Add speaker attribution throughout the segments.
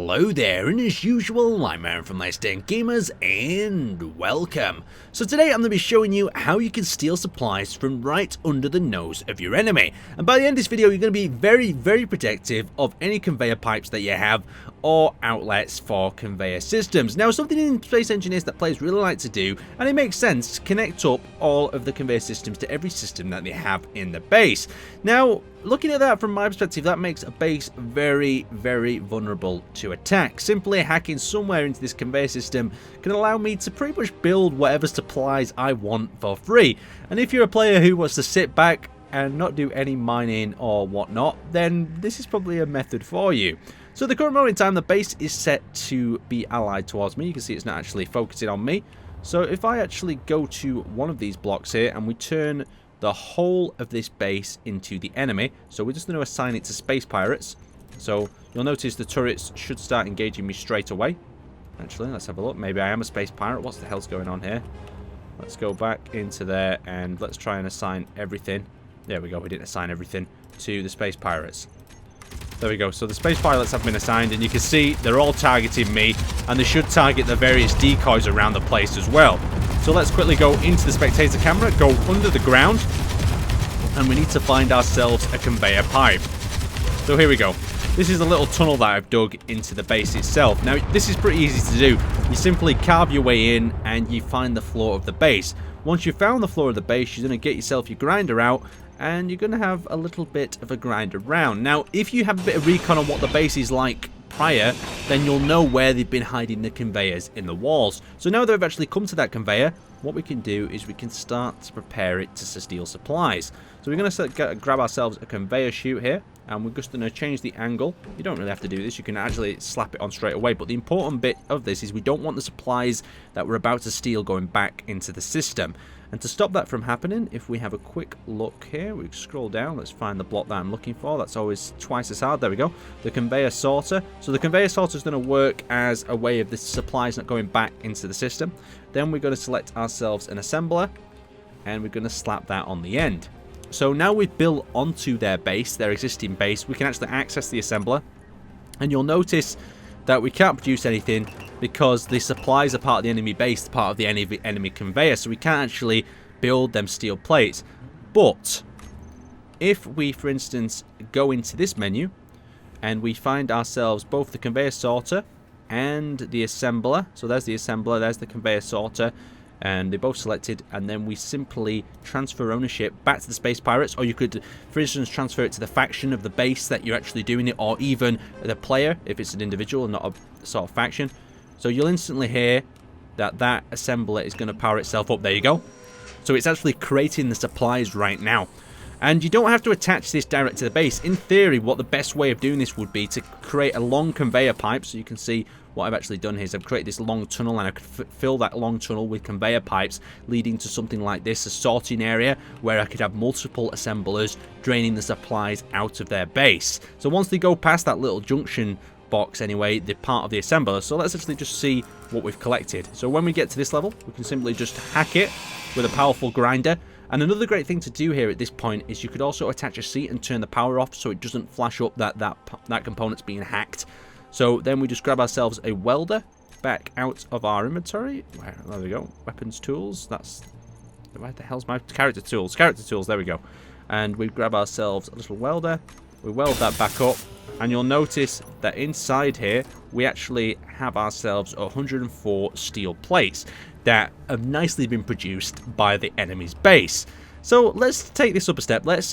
Speaker 1: Hello there, and as usual, I'm Aaron from Let's Day Gamers, and welcome. So today I'm going to be showing you how you can steal supplies from right under the nose of your enemy. And by the end of this video, you're going to be very protective of any conveyor pipes that you have or outlets for conveyor systems. Now, something in Space Engineers that players really like to do, and it makes sense, connect up all of the conveyor systems to every system that they have in the base. Now, looking at that from my perspective, that makes a base very vulnerable to attack. Simply hacking somewhere into this conveyor system can allow me to pretty much build whatever supplies I want for free. And if you're a player who wants to sit back and not do any mining or whatnot, then this is probably a method for you. So at the current moment in time, the base is set to be allied towards me. You can see it's not actually focusing on me. So if I actually go to one of these blocks here and we turn the whole of this base into the enemy, so we're just going to assign it to space pirates. So you'll notice the turrets should start engaging me straight away. Actually, let's have a look. Maybe I am a space pirate. What the hell's going on here? Let's go back into there and let's try and assign everything. There we go. We didn't assign everything to the space pirates. There we go. So the space pilots have been assigned, and you can see they're all targeting me, and they should target the various decoys around the place as well. So let's quickly go into the spectator camera, go under the ground, and we need to find ourselves a conveyor pipe. So here we go. This is a little tunnel that I've dug into the base itself. Now, this is pretty easy to do. You simply carve your way in and you find the floor of the base. Once you've found the floor of the base, you're going to get yourself your grinder out, and you're going to have a little bit of a grind around. Now, if you have a bit of recon on what the base is like prior, then you'll know where they've been hiding the conveyors in the walls. So now that we've actually come to that conveyor, what we can do is we can start to prepare it to steal supplies. So we're going to grab ourselves a conveyor chute here, and we're just going to change the angle. You don't really have to do this, you can actually slap it on straight away, but the important bit of this is we don't want the supplies that we're about to steal going back into the system. And to stop that from happening, if we have a quick look here, we scroll down, let's find the block that I'm looking for. That's always twice as hard. There we go. The conveyor sorter. So the conveyor sorter is going to work as a way of the supplies not going back into the system. Then we're going to select ourselves an assembler, and we're going to slap that on the end. So now we've built onto their base, their existing base, we can actually access the assembler. And you'll notice that we can't produce anything because the supplies are part of the enemy base, part of the enemy conveyor, so we can't actually build them steel plates. But if we, for instance, go into this menu and we find ourselves both the conveyor sorter and the assembler, so there's the assembler, there's the conveyor sorter, and they're both selected, and then we simply transfer ownership back to the space pirates, or you could, for instance, transfer it to the faction of the base that you're actually doing it, or even the player if it's an individual and not a sort of faction. So you'll instantly hear that assembler is going to power itself up. There you go. So it's actually creating the supplies right now. And you don't have to attach this direct to the base. In theory, what the best way of doing this would be to create a long conveyor pipe. So you can see what I've actually done here is I've created this long tunnel, and I could fill that long tunnel with conveyor pipes leading to something like this, a sorting area where I could have multiple assemblers draining the supplies out of their base. So once they go past that little junction box anyway, they're part of the assembler. So let's actually just see what we've collected. So when we get to this level, we can simply just hack it with a powerful grinder. And another great thing to do here at this point is you could also attach a seat and turn the power off so it doesn't flash up that component's being hacked. So then we just grab ourselves a welder back out of our inventory. There we go. Weapons, tools. That's... where the hell's my... character tools. Character tools. There we go. And we grab ourselves a little welder. We weld that back up. And you'll notice that inside here, we actually have ourselves 104 steel plates that have nicely been produced by the enemy's base. So let's take this up a step. Let's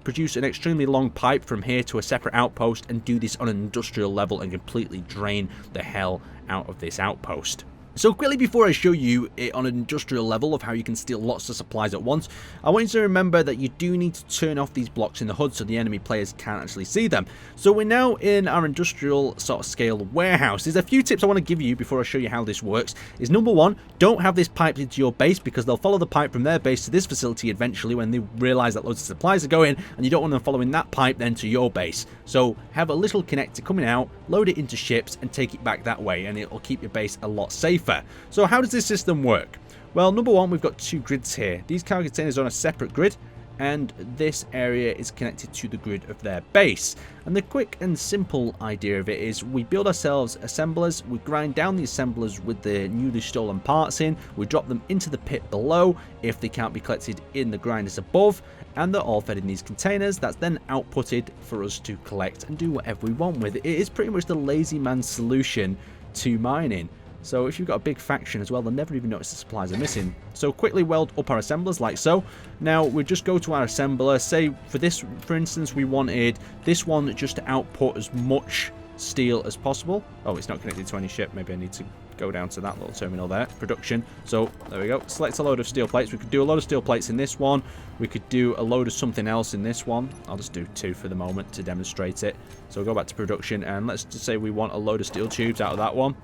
Speaker 1: produce an extremely long pipe from here to a separate outpost and do this on an industrial level and completely drain the hell out of this outpost. So quickly before I show you it on an industrial level of how you can steal lots of supplies at once, I want you to remember that you do need to turn off these blocks in the HUD so the enemy players can't actually see them. So we're now in our industrial sort of scale warehouse. There's a few tips I want to give you before I show you how this works. Is number one, don't have this pipe into your base because they'll follow the pipe from their base to this facility eventually when they realize that loads of supplies are going, and you don't want them following that pipe then to your base. So have a little connector coming out, load it into ships and take it back that way, and it'll keep your base a lot safer. So how does this system work? Well, number one, we've got two grids here. These cargo containers are on a separate grid, and this area is connected to the grid of their base. And the quick and simple idea of it is we build ourselves assemblers, we grind down the assemblers with the newly stolen parts in, we drop them into the pit below if they can't be collected in the grinders above, and they're all fed in these containers that's then outputted for us to collect and do whatever we want with it. It is pretty much the lazy man solution to mining. So if you've got a big faction as well, they'll never even notice the supplies are missing. So quickly weld up our assemblers like so. Now we just go to our assembler. Say for this, for instance, we wanted this one just to output as much steel as possible. Oh, it's not connected to any ship. Maybe I need to go down to that little terminal there. Production. So there we go. Select a load of steel plates. We could do a load of steel plates in this one. We could do a load of something else in this one. I'll just do 2 for the moment to demonstrate it. So we'll go back to production and let's just say we want a load of steel tubes out of that one.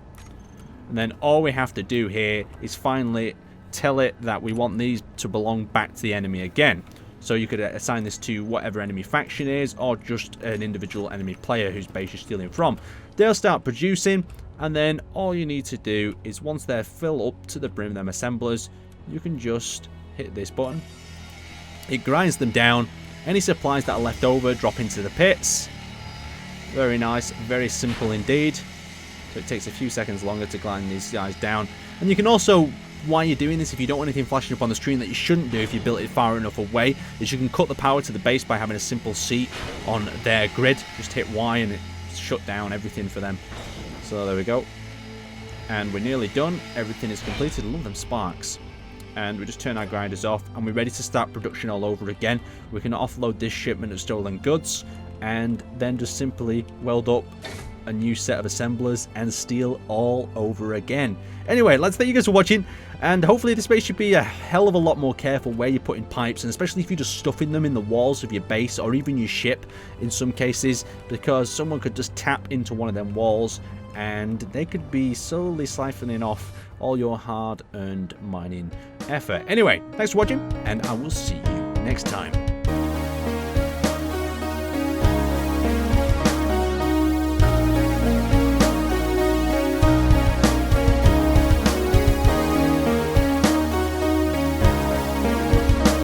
Speaker 1: And then all we have to do here is finally tell it that we want these to belong back to the enemy again. So you could assign this to whatever enemy faction is, or just an individual enemy player whose base you're stealing from. They'll start producing, and then all you need to do is once they're filled up to the brim, them assemblers, you can just hit this button. It grinds them down. Any supplies that are left over drop into the pits. Very nice, very simple indeed. So it takes a few seconds longer to grind these guys down. And you can also, while you're doing this, if you don't want anything flashing up on the screen that you shouldn't do if you built it far enough away, is you can cut the power to the base by having a simple seat on their grid. Just hit Y and it shut down everything for them. So there we go. And we're nearly done. Everything is completed. I love them sparks. And we just turn our grinders off and we're ready to start production all over again. We can offload this shipment of stolen goods and then just simply weld up a new set of assemblers and steel all over again. Anyway, let's thank you guys for watching, and hopefully this base should be a hell of a lot more careful where you're putting pipes, and especially if you're just stuffing them in the walls of your base or even your ship in some cases, because someone could just tap into one of them walls and they could be slowly siphoning off all your hard-earned mining effort. Anyway, thanks for watching, and I will see you next time.